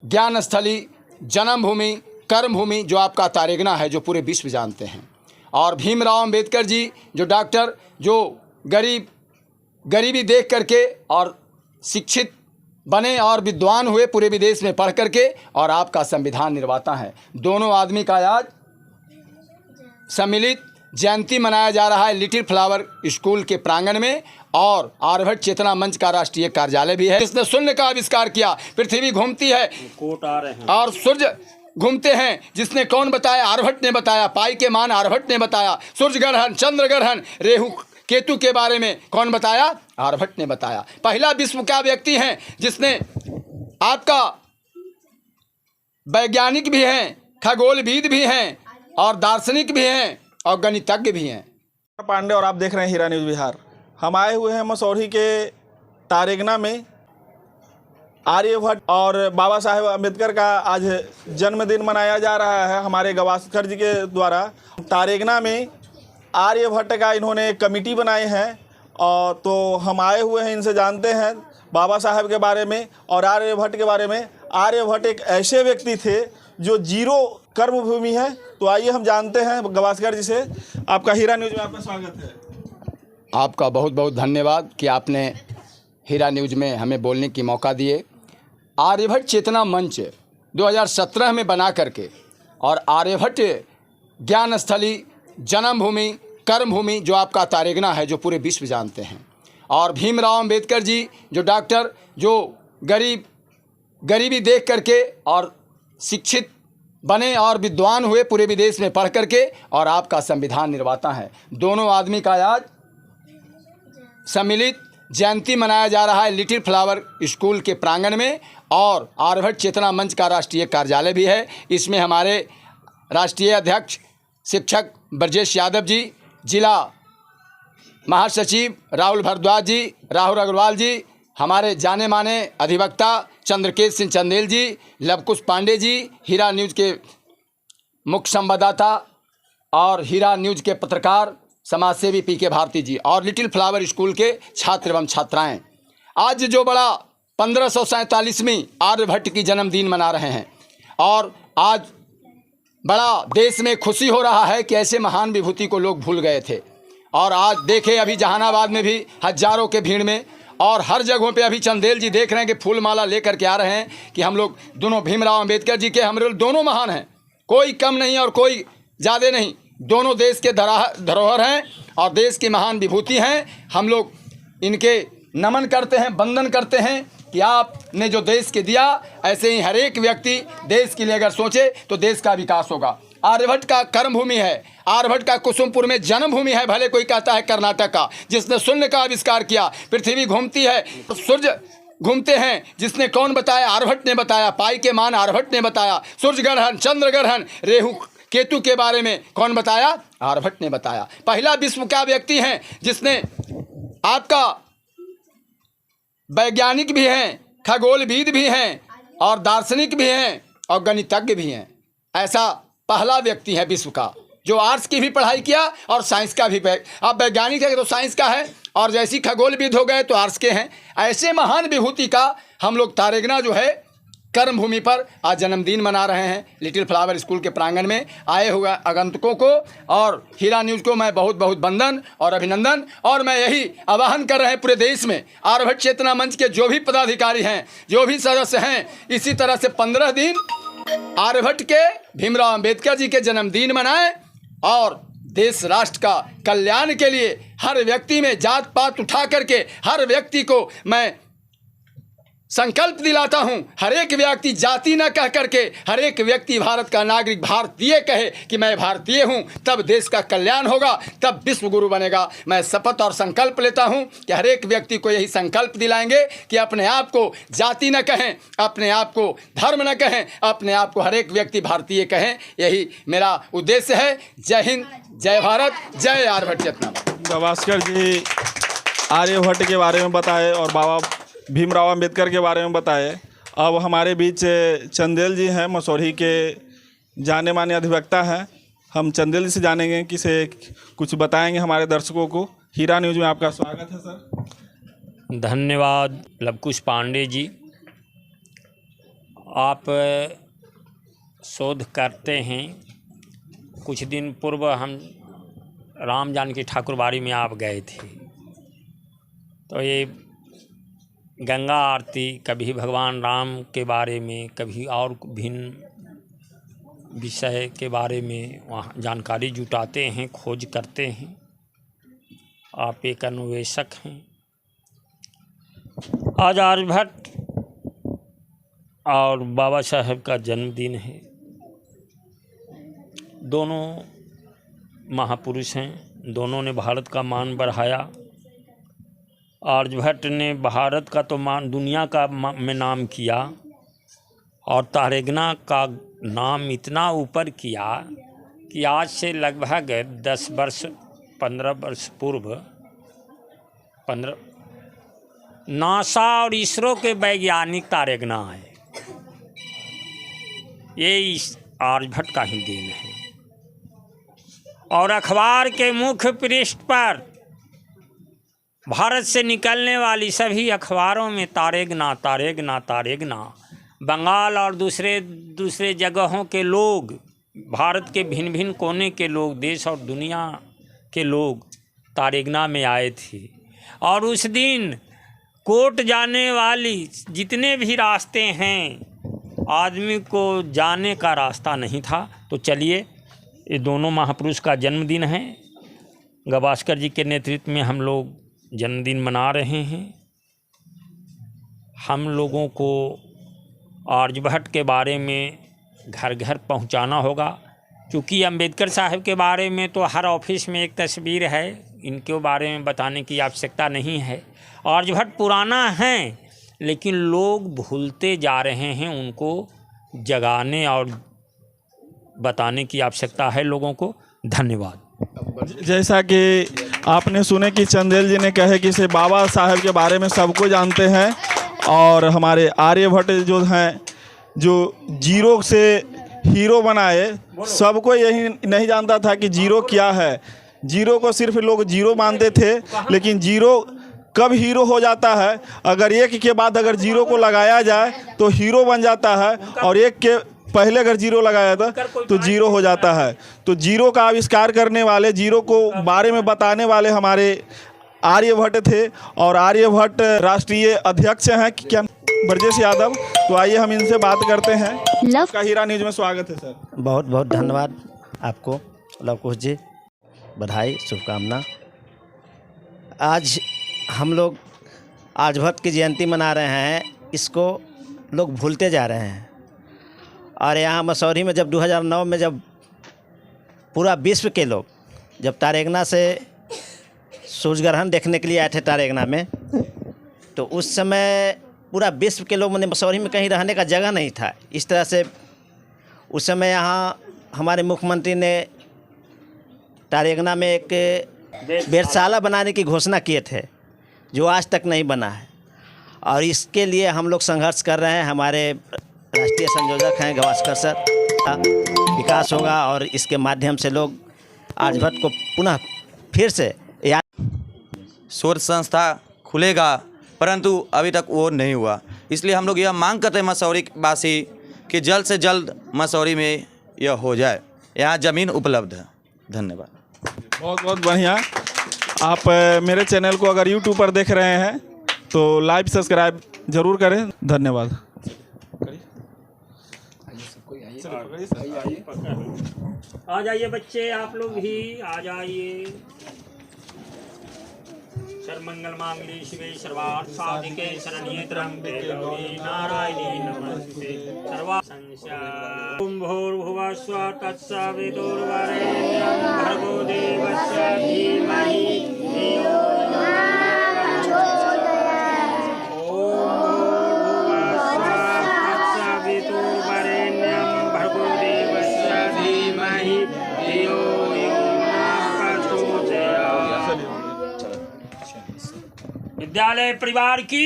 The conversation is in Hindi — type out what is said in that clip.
ज्ञान स्थली, जन्मभूमि, कर्मभूमि जो आपका तारेगना है, जो पूरे विश्व जानते हैं। और भीमराव अंबेडकर जी जो डॉक्टर, जो गरीबी देख करके और शिक्षित बने और विद्वान हुए, पूरे विदेश में पढ़ करके, और आपका संविधान निर्माता है। दोनों आदमी का आज सम्मिलित जयंती मनाया जा रहा है लिटिल फ्लावर स्कूल के प्रांगण में, और आर्यभट्ट चेतना मंच का राष्ट्रीय कार्यालय भी है। जिसने शून्य का आविष्कार किया, पृथ्वी घूमती है और सूर्य घूमते हैं, जिसने कौन बताया? आर्यभट्ट ने बताया। पाई के मान आर्यभट्ट ने बताया। सूर्य ग्रहण, चंद्र ग्रहण, रेहू केतु के बारे में कौन बताया? आर्यभट्ट ने बताया। पहला विश्व का व्यक्ति है जिसने आपका वैज्ञानिक भी हैं, खगोलविद भी हैं, और दार्शनिक भी हैं, और गणितज्ञ भी हैं। पांडे और आप देख रहे हैं हीरा न्यूज़ बिहार। हम आए हुए हैं मसौढ़ी के तारेगना में। आर्यभट्ट और बाबा साहेब अम्बेडकर का आज जन्मदिन मनाया जा रहा है हमारे गावस्कर जी के द्वारा। तारेगना में आर्यभट्ट का इन्होंने कमेटी बनाए हैं, और तो हम आए हुए हैं, इनसे जानते हैं बाबा साहेब के बारे में और आर्यभट्ट के बारे में। आर्यभट्ट एक ऐसे व्यक्ति थे जो जीरो कर्मभूमि है। तो आइए हम जानते हैं गावस्कर जी से। आपका हीरा न्यूज़ में आपका स्वागत है। आपका बहुत बहुत धन्यवाद कि आपने हीरा न्यूज़ में हमें बोलने की मौका दिए। आर्यभट्ट चेतना मंच 2017 में बना करके, और आर्यभट्ट ज्ञान स्थली, जन्मभूमि, कर्मभूमि जो आपका तारेगना है, जो पूरे विश्व जानते हैं। और भीमराव अंबेडकर जी जो डॉक्टर, जो गरीबी देख करके और शिक्षित बने और विद्वान हुए, पूरे विदेश में पढ़ करके, और आपका संविधान निर्माता है। दोनों आदमी का आज सम्मिलित जयंती मनाया जा रहा है लिटिल फ्लावर स्कूल के प्रांगण में, और आर्यभट्ट चेतना मंच का राष्ट्रीय कार्यालय भी है। इसमें हमारे राष्ट्रीय अध्यक्ष शिक्षक ब्रजेश यादव जी, जिला महासचिव राहुल भारद्वाज जी, राहुल अग्रवाल जी, हमारे जाने माने अधिवक्ता चंद्रकेश सिंह चंदेल जी, लवकुश पांडे जी, हीरा न्यूज़ के मुख्य संवाददाता और हीरा न्यूज़ के पत्रकार समाजसेवी पीके भारती जी, और लिटिल फ्लावर स्कूल के छात्र एवं छात्राएं आज जो बड़ा 1547वीं आर्यभट्ट की जन्मदिन मना रहे हैं। और आज बड़ा देश में खुशी हो रहा है कि ऐसे महान विभूति को लोग भूल गए थे। और आज देखें, अभी जहानाबाद में भी हजारों के भीड़ में, और हर जगहों पे अभी चंदेल जी देख रहे हैं कि फूल माला लेकर के आ रहे हैं कि हम लोग दोनों भीमराव अंबेडकर जी के, हम लोग दोनों महान हैं, कोई कम नहीं और कोई ज़्यादा नहीं। दोनों देश के धरोहर हैं और देश की महान विभूति हैं। हम लोग इनके नमन करते हैं, वंदन करते हैं कि आपने जो देश के दिया, ऐसे ही हर एक व्यक्ति देश के लिए अगर सोचे तो देश का विकास होगा। आर्यभट्ट का कर्मभूमि है, आर्यभट्ट का कुसुमपुर में जन्मभूमि है, भले कोई कहता है कर्नाटक का, जिसने शून्य का आविष्कार किया। पृथ्वी घूमती है, सूर्य घूमते हैं, जिसने कौन बताया? आर्यभट्ट ने बताया। पाई के मान आर्यभट्ट ने बताया। सूर्य ग्रहण, चंद्र ग्रहण, रेहू केतु के बारे में कौन बताया? आर्यभट्ट ने बताया। पहला विश्व का व्यक्ति है जिसने आपका वैज्ञानिक भी हैं, खगोलविद भी हैं, और दार्शनिक भी हैं, और गणितज्ञ भी हैं। ऐसा पहला व्यक्ति है विश्व का जो आर्ट्स की भी पढ़ाई किया और साइंस का भी। अब वैज्ञानिक है तो साइंस का है, और जैसी खगोलविद हो गए तो आर्ट्स के हैं। ऐसे महान विभूति का हम लोग तारेगना जो है कर्मभूमि पर आज जन्मदिन मना रहे हैं। लिटिल फ्लावर स्कूल के प्रांगण में आए हुए आगंतुकों को और हीरा न्यूज़ को मैं बहुत बहुत वंदन और अभिनंदन। और मैं यही आह्वान कर रहे हैं पूरे देश में, आर्यभट्ट चेतना मंच के जो भी पदाधिकारी हैं, जो भी सदस्य हैं, इसी तरह से 15 दिन आर्यभट्ट के, भीमराव अंबेडकर जी के जन्मदिन मनाएं, और देश राष्ट्र का कल्याण के लिए हर व्यक्ति में जात पात उठा करके हर व्यक्ति को मैं संकल्प दिलाता हूं। हर एक व्यक्ति जाति न कह करके हर एक व्यक्ति भारत का नागरिक भारतीय कहे कि मैं भारतीय हूं, तब देश का कल्याण होगा, तब विश्व गुरु बनेगा। मैं शपथ और संकल्प लेता हूं कि हर एक व्यक्ति को यही संकल्प दिलाएंगे कि अपने आप को जाति न कहें, अपने आप को धर्म न कहें, अपने आप को हर एक व्यक्ति भारतीय कहें। यही मेरा उद्देश्य है। जय हिंद, जय भारत, जय आर्यभट्ट चेतना। गावस्कर जी आर्यभट्ट के बारे में बताए और बाबा भीमराव अंबेडकर के बारे में बताए। अब हमारे बीच चंदेल जी हैं, मसौढ़ी के जाने माने अधिवक्ता हैं। हम चंदेल जी से जानेंगे कि से कुछ बताएंगे हमारे दर्शकों को। हीरा न्यूज़ में आपका स्वागत है सर। धन्यवाद लवकुश पांडे जी। आप शोध करते हैं। कुछ दिन पूर्व हम राम जानकी ठाकुरबाड़ी में आप गए थे, तो ये गंगा आरती, कभी भगवान राम के बारे में, कभी और भिन्न विषय के बारे में वहाँ जानकारी जुटाते हैं, खोज करते हैं। आप एक अन्वेषक हैं। आज आर्यभट्ट और बाबा साहेब का जन्मदिन है। दोनों महापुरुष हैं, दोनों ने भारत का मान बढ़ाया। आर्यभट्ट ने भारत का तो मान दुनिया का में नाम किया, और तारेगना का नाम इतना ऊपर किया कि आज से लगभग 10 वर्ष 15 वर्ष पूर्व नासा और इसरो के वैज्ञानिक तारेगना है। ये इस आर्यभट्ट का ही देन है। और अखबार के मुख्य पृष्ठ पर भारत से निकलने वाली सभी अखबारों में तारेगना तारेगना तारेगना। बंगाल और दूसरे जगहों के लोग, भारत के भिन्न भिन्न कोने के लोग, देश और दुनिया के लोग तारेगना में आए थे। और उस दिन कोर्ट जाने वाली जितने भी रास्ते हैं, आदमी को जाने का रास्ता नहीं था। तो चलिए, ये दोनों महापुरुष का जन्मदिन है। गावस्कर जी के नेतृत्व में हम लोग जन्मदिन मना रहे हैं। हम लोगों को आर्यभट्ट के बारे में घर घर पहुंचाना होगा, क्योंकि अंबेडकर साहब के बारे में तो हर ऑफिस में एक तस्वीर है, इनके बारे में बताने की आवश्यकता नहीं है। आर्यभट्ट पुराना है, लेकिन लोग भूलते जा रहे हैं। उनको जगाने और बताने की आवश्यकता है लोगों को। धन्यवाद। जैसा कि आपने सुने कि चंदेल जी ने कहे कि से बाबा साहब के बारे में सबको जानते हैं, और हमारे आर्यभट्ट जो हैं, जो जीरो से हीरो बनाए, सबको यही नहीं जानता था कि जीरो क्या है। जीरो को सिर्फ लोग जीरो मानते थे, लेकिन जीरो कब हीरो हो जाता है, अगर एक के बाद अगर जीरो को लगाया जाए तो हीरो बन जाता है, और एक के पहले अगर जीरो लगाया था तो जीरो हो जाता है। तो जीरो का आविष्कार करने वाले, जीरो को बारे में बताने वाले हमारे आर्यभट्ट थे। और आर्यभट्ट राष्ट्रीय अध्यक्ष हैं क्या ब्रजेश यादव। तो आइए हम इनसे बात करते हैं। आपका हीरा न्यूज़ में स्वागत है सर। बहुत बहुत धन्यवाद आपको, लवकुश जी, बधाई, शुभकामना। आज हम लोग आर्यभट्ट की जयंती मना रहे हैं। इसको लोग भूलते जा रहे हैं। और यहाँ मसौरी में जब 2009 में जब पूरा विश्व के लोग जब तारेगना से सूर्यग्रहण देखने के लिए आए थे तारेगना में, तो उस समय पूरा विश्व के लोग, मैंने मसौरी में कहीं रहने का जगह नहीं था। इस तरह से उस समय यहाँ हमारे मुख्यमंत्री ने तारेगना में एक वेधशाला बनाने की घोषणा किए थे, जो आज तक नहीं बना है। और इसके लिए हम लोग संघर्ष कर रहे हैं। हमारे राष्ट्रीय संयोजक हैं गावस्कर सर। विकास होगा और इसके माध्यम से लोग आर्यभट्ट को पुनः फिर से शोध संस्था खुलेगा, परंतु अभी तक वो नहीं हुआ। इसलिए हम लोग यह मांग करते हैं मसौरी वासी कि जल्द से जल्द मसौरी में यह हो जाए। यहाँ ज़मीन उपलब्ध है। धन्यवाद। बहुत बहुत बढ़िया। आप मेरे चैनल को अगर यूट्यूब पर देख रहे हैं तो लाइक सब्सक्राइब जरूर करें। धन्यवाद। आ जाइए बच्चे, आप लोग भी आ जाइए। सर्वमंगल मांगल्ये शिवे सर्वार्थ साधिके शरण्ये त्र्यंबके गौरी नारायणी नमस्ते। सर्वा संशय ओम भूर्भुवः स्वः तत्सवितुर्वरेण्यं भर्गो देवस्य धीमहि धियो यो नः प्रचोदयात्। ओम भूर्भुवः स्वः तत्सवितुर्वरेण्यं भर्गो देवस्य धीमहि धियो यो नः प्रचोदयात्। विद्यालय परिवार की